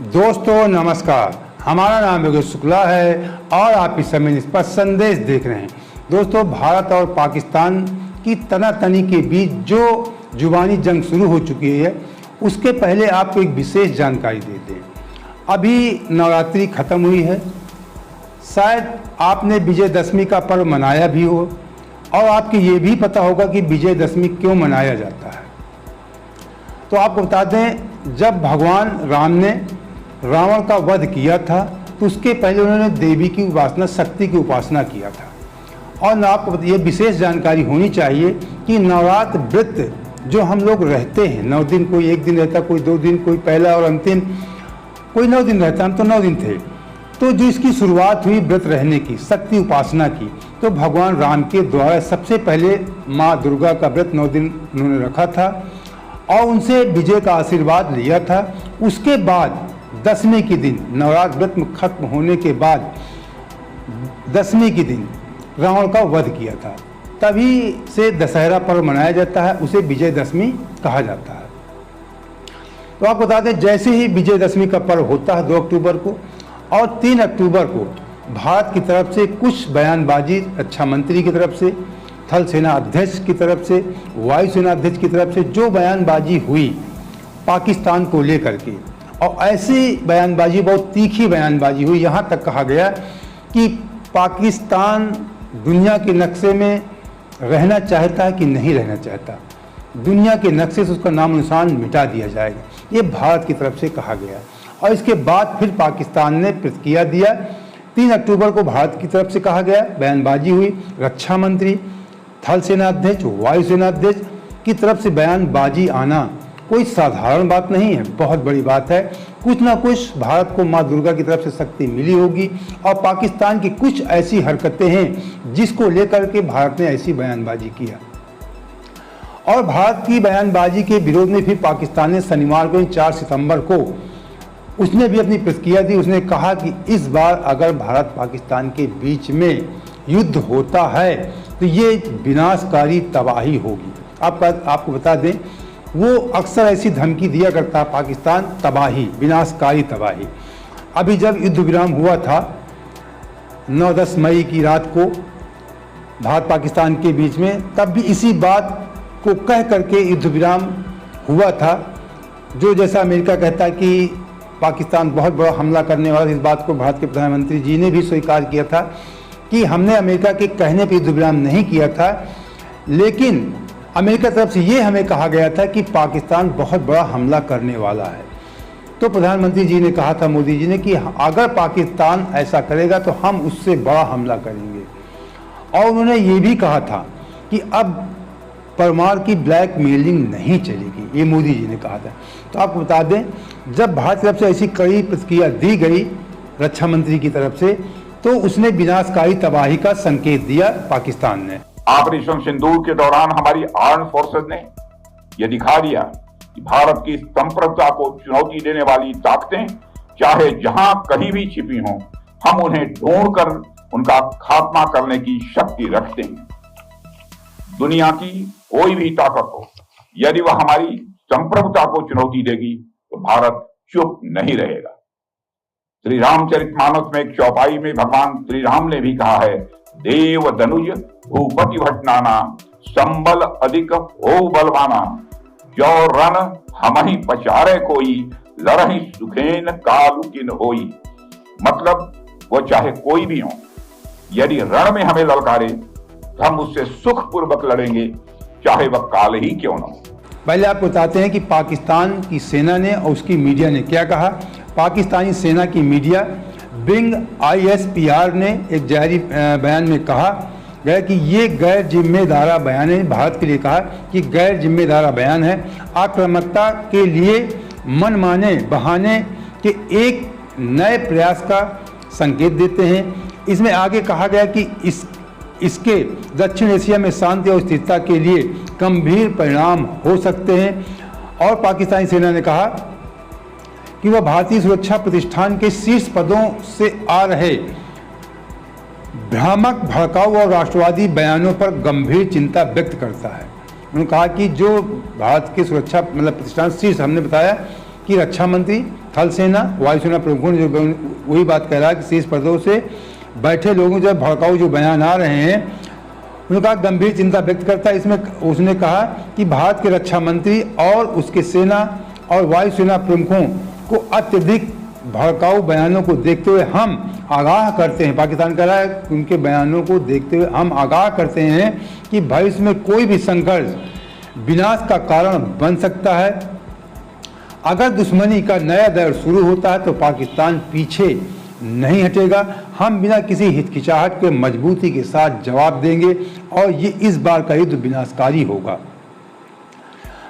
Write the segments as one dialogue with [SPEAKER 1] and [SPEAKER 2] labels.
[SPEAKER 1] दोस्तों नमस्कार, हमारा नाम योगेश शुक्ला है और आप इस समय निष्पक्ष संदेश देख रहे हैं। दोस्तों, भारत और पाकिस्तान की तनातनी के बीच जो जुबानी जंग शुरू हो चुकी है, उसके पहले आपको एक विशेष जानकारी दे दें। अभी नवरात्रि खत्म हुई है, शायद आपने विजयदशमी का पर्व मनाया भी हो और आपको ये भी पता होगा कि विजयदशमी क्यों मनाया जाता है। तो आपको बता दें, जब भगवान राम ने रावण का वध किया था तो उसके पहले उन्होंने देवी की उपासना, शक्ति की उपासना किया था। और आपको ये विशेष जानकारी होनी चाहिए कि नवरात्र व्रत जो हम लोग रहते हैं, 9 दिन, कोई 1 दिन रहता, कोई 2 दिन, कोई पहला और अंतिम, कोई 9 दिन रहता, हम तो 9 दिन थे। तो जो इसकी शुरुआत हुई व्रत रहने की, शक्ति उपासना की, तो भगवान राम के द्वारा सबसे पहले माँ दुर्गा का व्रत 9 दिन उन्होंने रखा था और उनसे विजय का आशीर्वाद लिया था। उसके बाद दशमी के दिन, नवरात्र व्रत खत्म होने के बाद दशमी के दिन रावण का वध किया था। तभी से दशहरा पर्व मनाया जाता है, उसे विजयदशमी कहा जाता है। तो आपको बता दें, जैसे ही विजयदशमी का पर्व होता है 2 अक्टूबर को, और 3 अक्टूबर को भारत की तरफ से कुछ बयानबाजी, रक्षा मंत्री की तरफ से, थल सेना अध्यक्ष की तरफ से, वायुसेना अध्यक्ष की तरफ से जो बयानबाजी हुई पाकिस्तान को लेकर के, और ऐसी बयानबाजी, बहुत तीखी बयानबाजी हुई। यहाँ तक कहा गया कि पाकिस्तान दुनिया के नक्शे में रहना चाहता है कि नहीं रहना चाहता, दुनिया के नक्शे से उसका नाम निशान मिटा दिया जाएगा, ये भारत की तरफ से कहा गया। और इसके बाद फिर पाकिस्तान ने प्रतिक्रिया दिया। 3 अक्टूबर को भारत की तरफ से कहा गया, बयानबाजी हुई, रक्षा मंत्री, थल सेना अध्यक्ष, वायुसेना अध्यक्ष की तरफ से बयानबाजी आना कोई साधारण बात नहीं है, बहुत बड़ी बात है। कुछ ना कुछ भारत को माँ दुर्गा की तरफ से शक्ति मिली होगी और पाकिस्तान की कुछ ऐसी हरकतें हैं जिसको लेकर के भारत ने ऐसी बयानबाजी किया। और भारत की बयानबाजी के विरोध में फिर पाकिस्तान ने शनिवार को 4 सितंबर को उसने भी अपनी प्रतिक्रिया दी। उसने कहा कि इस बार अगर भारत पाकिस्तान के बीच में युद्ध होता है तो ये विनाशकारी तबाही होगी। आपको बता दें, वो अक्सर ऐसी धमकी दिया करता है पाकिस्तान, तबाही, विनाशकारी तबाही। अभी जब युद्ध विराम हुआ था 9-10 मई की रात को भारत पाकिस्तान के बीच में, तब भी इसी बात को कह करके युद्ध विराम हुआ था। जो जैसा अमेरिका कहता है कि पाकिस्तान बहुत बड़ा हमला करने वाला, इस बात को भारत के प्रधानमंत्री जी ने भी स्वीकार किया था कि हमने अमेरिका के कहने पर युद्ध विराम नहीं किया था, लेकिन अमेरिका तरफ से ये हमें कहा गया था कि पाकिस्तान बहुत बड़ा हमला करने वाला है। तो प्रधानमंत्री जी ने कहा था, मोदी जी ने, कि अगर पाकिस्तान ऐसा करेगा तो हम उससे बड़ा हमला करेंगे। और उन्होंने ये भी कहा था कि अब परमाणु की ब्लैकमेलिंग नहीं चलेगी, ये मोदी जी ने कहा था। तो आपको बता दें, जब भारत की तरफ से ऐसी कड़ी प्रतिक्रिया दी गई रक्षा मंत्री की तरफ से, तो उसने विनाशकारी तबाही का संकेत दिया पाकिस्तान ने।
[SPEAKER 2] ऑपरेशन सिंदूर के दौरान हमारी आर्म्ड फोर्सेस ने यह दिखा दिया कि भारत की संप्रभुता को चुनौती देने वाली ताकतें चाहे जहां कहीं भी छिपी हों, हम उन्हें ढूंढकर उनका खात्मा करने की शक्ति रखते हैं। दुनिया की कोई भी ताकत हो, यदि वह हमारी संप्रभुता को चुनौती देगी तो भारत चुप नहीं रहेगा। श्री रामचरितमानस में एक चौपाई में भगवान श्री राम ने भी कहा है, देव धनुज भूपति भटनाना, संबल अधिक हो बलवाना, जो रन हमहि पचारे कोई, लड़हि सुखेन कालु किन होई। मतलब वो चाहे कोई भी हो, यदि रण में हमें ललकारे तो हम उससे सुखपूर्वक लड़ेंगे, चाहे वह काल ही क्यों न हो।
[SPEAKER 1] पहले आपको बताते हैं कि पाकिस्तान की सेना ने और उसकी मीडिया ने क्या कहा। पाकिस्तानी सेना की मीडिया विंग ISPR ने एक जारी बयान में कहा गया कि ये गैर जिम्मेदारा बयान है। भारत के लिए कहा कि गैर जिम्मेदारा बयान है, आक्रामकता के लिए मनमाने बहाने के एक नए प्रयास का संकेत देते हैं। इसमें आगे कहा गया कि इसके दक्षिण एशिया में शांति और स्थिरता के लिए गंभीर परिणाम हो सकते हैं। और पाकिस्तानी सेना ने कहा कि वह भारतीय सुरक्षा प्रतिष्ठान के शीर्ष पदों से आ रहे भ्रामक, भड़काऊ और राष्ट्रवादी बयानों पर गंभीर चिंता व्यक्त करता है। उन्होंने कहा कि जो भारत के सुरक्षा प्रतिष्ठान शीर्ष, हमने बताया कि रक्षा मंत्री थल सेना वायुसेना प्रमुखों ने जो वही बात कह रहा है कि शीर्ष पदों से बैठे लोगों जब भड़काऊ जो बयान आ रहे हैं उन्होंने कहा गंभीर चिंता व्यक्त करता है। इसमें उसने कहा कि भारत के रक्षा मंत्री और उसके सेना और वायुसेना प्रमुखों को अत्यधिक भड़काऊ बयानों को देखते हुए हम आगाह करते हैं, पाकिस्तान कह रहा है उनके बयानों को देखते हुए हम आगाह करते हैं कि भविष्य में कोई भी संघर्ष विनाश का कारण बन सकता है। अगर दुश्मनी का नया दौर शुरू होता है तो पाकिस्तान पीछे नहीं हटेगा। हम बिना किसी हिचकिचाहट के मजबूती के साथ जवाब देंगे और ये इस बार का युद्ध विनाशकारी होगा।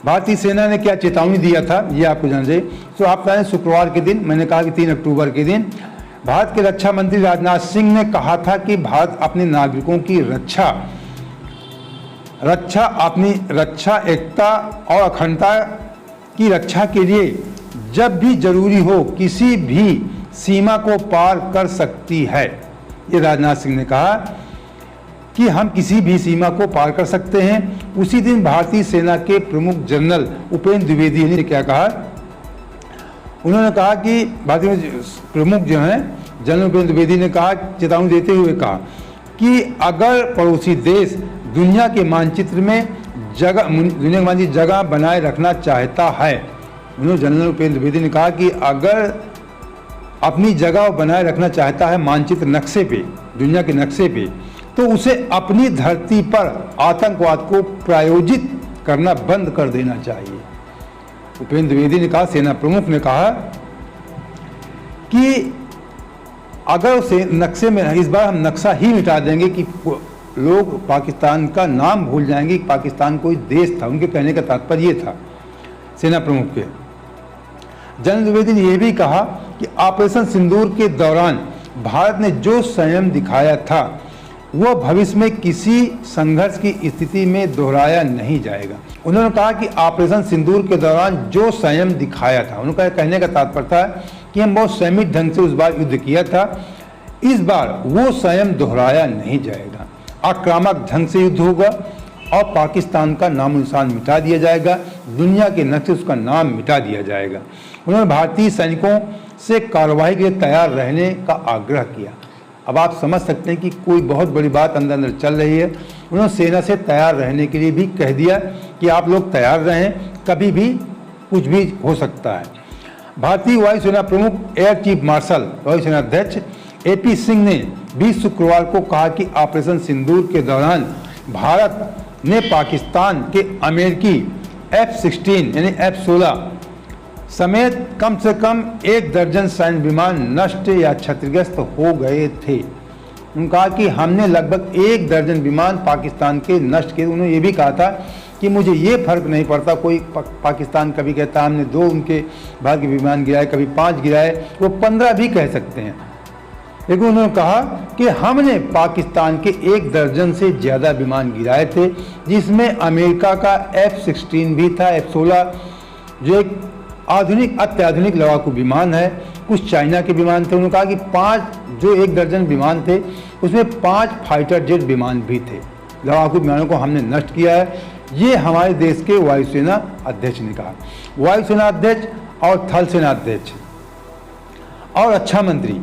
[SPEAKER 1] भारतीय सेना ने क्या चेतावनी दिया था ये आपको जान चाहिए। तो आप जानें शुक्रवार के दिन मैंने कहा कि 3 अक्टूबर के दिन भारत के रक्षा मंत्री राजनाथ सिंह ने कहा था कि भारत अपने नागरिकों की अपनी रक्षा एकता और अखंडता की रक्षा के लिए जब भी जरूरी हो किसी भी सीमा को पार कर सकती है। ये राजनाथ सिंह ने कहा कि हम किसी भी सीमा को पार कर सकते हैं। उसी दिन भारतीय सेना के प्रमुख जनरल उपेंद्र द्विवेदी ने क्या कहा, उन्होंने कहा कि भारतीय प्रमुख जो हैं जनरल उपेंद्र द्विवेदी ने कहा, चेतावनी देते हुए कहा कि अगर पड़ोसी देश दुनिया के मानचित्र में जगह बनाए रखना चाहता है, उन्होंने जनरल उपेंद्र द्विवेदी ने कहा कि अगर अपनी जगह बनाए रखना चाहता है मानचित्र नक्शे पे, दुनिया के नक्शे पे, तो उसे अपनी धरती पर आतंकवाद को प्रायोजित करना बंद कर देना चाहिए। उपेंद्र द्विवेदी ने कहा, सेना प्रमुख ने कहा कि अगर उसे नक्शे में इस बार हम नक्शा ही मिटा देंगे कि लोग पाकिस्तान का नाम भूल जाएंगे कि पाकिस्तान कोई देश था। उनके कहने का तात्पर्य ये था सेना प्रमुख के। जनरल द्विवेदी ने यह भी कहा कि ऑपरेशन सिंदूर के दौरान भारत ने जो संयम दिखाया था वह भविष्य में किसी संघर्ष की स्थिति में दोहराया नहीं जाएगा। उन्होंने कहा कि ऑपरेशन सिंदूर के दौरान जो संयम दिखाया था, उनका कहने का तात्पर्य था कि हम बहुत संयमित ढंग से उस बार युद्ध किया था, इस बार वो संयम दोहराया नहीं जाएगा। आक्रामक ढंग से युद्ध होगा और पाकिस्तान का नाम निशान मिटा दिया जाएगा, दुनिया के नक्शे उसका नाम मिटा दिया जाएगा। उन्होंने भारतीय सैनिकों से कार्रवाई के लिए तैयार रहने का आग्रह किया। अब आप समझ सकते हैं कि कोई बहुत बड़ी बात अंदर अंदर चल रही है। उन्होंने सेना से तैयार रहने के लिए भी कह दिया कि आप लोग तैयार रहें, कभी भी कुछ भी हो सकता है। भारतीय वायुसेना प्रमुख एयर चीफ मार्शल वायुसेना अध्यक्ष AP सिंह ने 20 शुक्रवार को कहा कि ऑपरेशन सिंदूर के दौरान भारत ने पाकिस्तान के अमेरिकी F-16 यानी F-16 समेत कम से कम 1 दर्जन सैन्य विमान नष्ट या क्षतिग्रस्त हो गए थे। उन्होंने कहा कि हमने लगभग 1 दर्जन विमान पाकिस्तान के नष्ट किए। उन्होंने ये भी कहा था कि मुझे ये फर्क नहीं पड़ता, कोई पाकिस्तान कभी कहता हमने 2 उनके भारत के विमान गिराए, कभी 5 गिराए, वो 15 भी कह सकते हैं, लेकिन उन्होंने कहा कि हमने पाकिस्तान के 1 दर्जन से ज़्यादा विमान गिराए थे, जिसमें अमेरिका का F-16 भी था, F-16 जो एक अत्याधुनिक लड़ाकू विमान है, कुछ चाइना के विमान थे। उन्होंने कहा कि 5 जो 1 दर्जन विमान थे उसमें 5 फाइटर जेट विमान भी थे। लड़ाकू विमानों को हमने नष्ट किया है, ये हमारे देश के वायुसेना अध्यक्ष ने कहा। वायुसेना अध्यक्ष और थल सेना अध्यक्ष और रक्षा मंत्री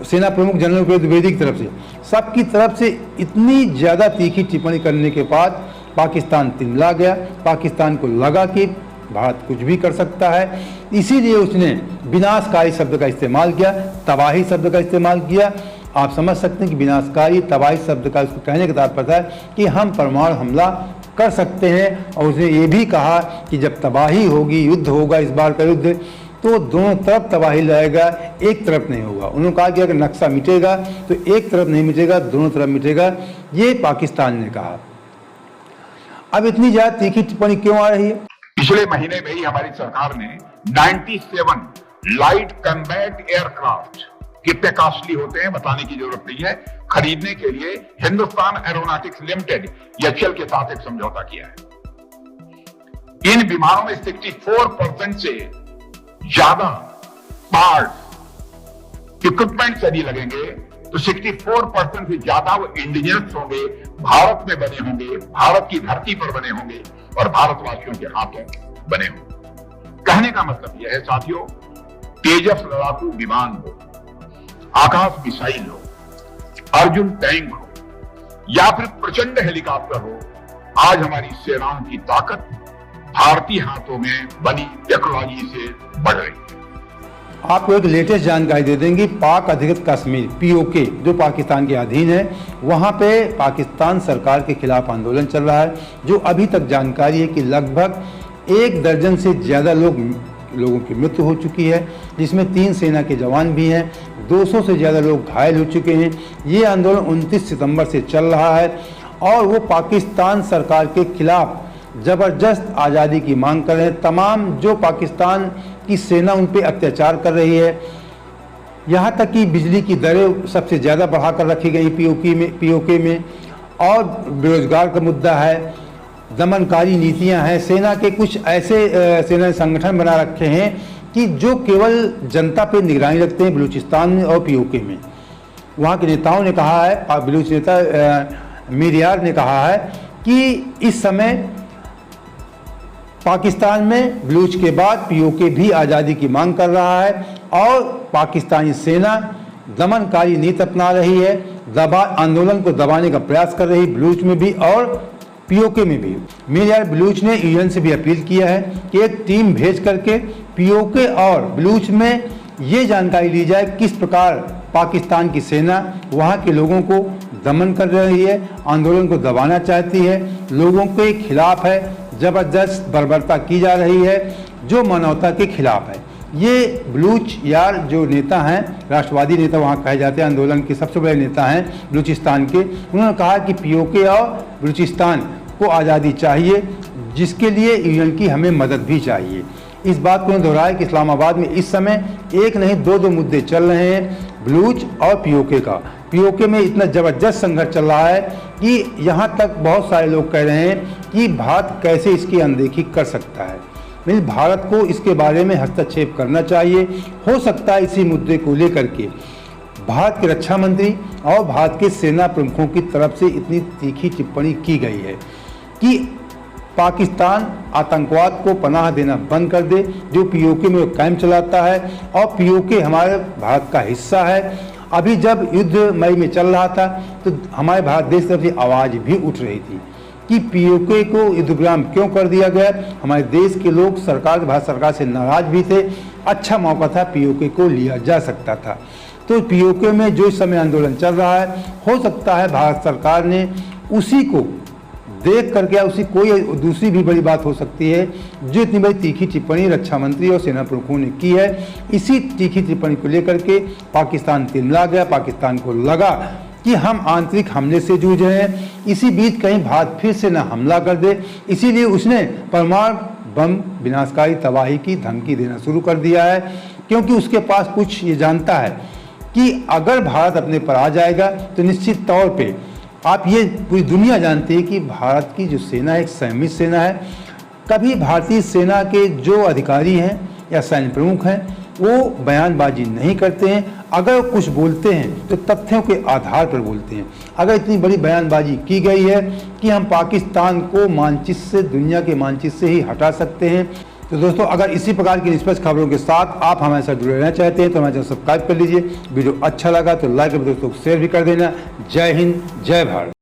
[SPEAKER 1] सेना प्रमुख जनरल उपेंद्र द्विवेदी की तरफ से सबकी तरफ से इतनी ज़्यादा तीखी टिप्पणी करने के बाद पाकिस्तान तिलमिला गया। पाकिस्तान को लगा कि भारत कुछ भी कर सकता है, इसीलिए उसने विनाशकारी शब्द का इस्तेमाल किया, तबाही शब्द का इस्तेमाल किया। आप समझ सकते हैं कि विनाशकारी तबाही शब्द का उसको कहने का तात्पर्य है कि हम परमाणु हमला कर सकते हैं। और उसने ये भी कहा कि जब तबाही होगी, युद्ध होगा, इस बार का युद्ध, तो दोनों तरफ तबाही लाएगा, एक तरफ नहीं होगा। उन्होंने कहा कि अगर नक्शा मिटेगा तो एक तरफ नहीं मिटेगा, दोनों तरफ मिटेगा, ये पाकिस्तान ने कहा। अब इतनी ज्यादा तीखी टिप्पणी क्यों आ रही है?
[SPEAKER 2] पिछले महीने में ही हमारी सरकार ने 97 लाइट कम्बैट एयरक्राफ्ट कितने कॉस्टली होते हैं बताने की जरूरत नहीं है, खरीदने के लिए हिंदुस्तान एरोनॉटिक्स लिमिटेड HAL के साथ एक समझौता किया है। इन विमानों में 64% से ज्यादा पार्ट इक्विपमेंट यदि लगेंगे तो 64% से ज्यादा वो इंडिजिनस होंगे, भारत में बने होंगे, भारत की धरती पर बने होंगे और भारतवासियों के हाथों बने होंगे। कहने का मतलब यह है साथियों, तेजस लड़ाकू विमान हो, आकाश मिसाइल हो, अर्जुन टैंक हो या फिर प्रचंड हेलीकॉप्टर हो, आज हमारी सेनाओं की ताकत भारतीय हाथों में बनी टेक्नोलॉजी से बढ़ रही है।
[SPEAKER 1] आपको एक लेटेस्ट जानकारी दे देंगे। पाक अधिकृत कश्मीर पीओके जो पाकिस्तान के अधीन है, वहां पे पाकिस्तान सरकार के खिलाफ आंदोलन चल रहा है। जो अभी तक जानकारी है कि लगभग 1 दर्जन से ज़्यादा लोगों की मृत्यु हो चुकी है, जिसमें 3 सेना के जवान भी हैं। 200 से ज़्यादा लोग घायल हो चुके हैं। ये आंदोलन 29 सितंबर से चल रहा है और वो पाकिस्तान सरकार के खिलाफ ज़बरदस्त आज़ादी की मांग कर रहे हैं। तमाम जो पाकिस्तान की सेना उन पे अत्याचार कर रही है, यहाँ तक कि बिजली की दरें सबसे ज़्यादा बढ़ाकर रखी गई पीओके में, और बेरोजगार का मुद्दा है, दमनकारी नीतियाँ हैं। सेना के कुछ ऐसे सेना संगठन बना रखे हैं कि जो केवल जनता पे निगरानी रखते हैं बलूचिस्तान में और पीओके में। वहाँ के नेताओं ने कहा है, बलूच नेता मीरियार ने कहा है कि इस समय पाकिस्तान में बलूच के बाद पीओके भी आज़ादी की मांग कर रहा है और पाकिस्तानी सेना दमनकारी नीति अपना रही है, आंदोलन को दबाने का प्रयास कर रही, बलूच में भी और पीओके में भी। मीरियार बलूच ने यूएन से भी अपील किया है कि एक टीम भेज करके पीओके और बलूच में ये जानकारी ली जाए किस प्रकार पाकिस्तान की सेना वहाँ के लोगों को दमन कर रही है, आंदोलन को दबाना चाहती है, लोगों के खिलाफ है, ज़बरदस्त बर्बरता की जा रही है जो मानवता के खिलाफ है। ये बलूच यार जो नेता हैं, राष्ट्रवादी नेता वहाँ कहे जाते हैं, आंदोलन के सबसे बड़े नेता हैं बलूचिस्तान के, उन्होंने कहा कि पीओके और बलूचिस्तान को आज़ादी चाहिए, जिसके लिए यूएन की हमें मदद भी चाहिए। इस बात को उन्होंने दोहराया कि इस्लामाबाद में इस समय एक नहीं 2 मुद्दे चल रहे हैं, बलूच और पीओके का। पीओके में इतना ज़बरदस्त संघर्ष चल रहा है कि यहाँ तक बहुत सारे लोग कह रहे हैं कि भारत कैसे इसकी अनदेखी कर सकता है। नहीं, भारत को इसके बारे में हस्तक्षेप करना चाहिए। हो सकता है इसी मुद्दे को लेकर के भारत के रक्षा मंत्री और भारत के सेना प्रमुखों की तरफ से इतनी तीखी टिप्पणी की गई है कि पाकिस्तान आतंकवाद को पनाह देना बंद कर दे, जो पीओके में कैंप चलाता है, और पीओके हमारे भारत का हिस्सा है। अभी जब युद्ध मई में चल रहा था तो हमारे भारत देश की तरफ से आवाज़ भी उठ रही थी कि पीओके को युद्धविराम क्यों कर दिया गया। हमारे देश के लोग भारत सरकार से नाराज भी थे। अच्छा मौका था, पीओके को लिया जा सकता था। तो पीओके में जो इस समय आंदोलन चल रहा है, हो सकता है भारत सरकार ने उसी को देख करके, उसी कोई दूसरी भी बड़ी बात हो सकती है जो इतनी बड़ी तीखी टिप्पणी रक्षा मंत्री और सेना प्रमुखों ने की है। इसी तीखी टिप्पणी को लेकर के पाकिस्तान तिलमिला गया। पाकिस्तान को लगा कि हम आंतरिक हमले से जूझ रहे हैं, इसी बीच कहीं भारत फिर से न हमला कर दे, इसीलिए उसने परमाणु बम विनाशकारी तबाही की धमकी देना शुरू कर दिया है। क्योंकि उसके पास कुछ ये जानता है कि अगर भारत अपने पर आ जाएगा तो निश्चित तौर पे, आप ये पूरी दुनिया जानती है कि भारत की जो सेना एक संयमित सेना है। कभी भारतीय सेना के जो अधिकारी हैं या सैन्य प्रमुख हैं वो बयानबाजी नहीं करते हैं। अगर कुछ बोलते हैं तो तथ्यों के आधार पर बोलते हैं। अगर इतनी बड़ी बयानबाजी की गई है कि हम पाकिस्तान को मानचित्र से, दुनिया के मानचित्र से ही हटा सकते हैं। तो दोस्तों, अगर इसी प्रकार की निष्पक्ष खबरों के साथ आप हमारे साथ जुड़े रहना चाहते हैं तो हमारे चैनल सब्सक्राइब कर लीजिए। वीडियो अच्छा लगा तो लाइक और दोस्तों को शेयर भी कर देना। जय हिंद, जय भारत।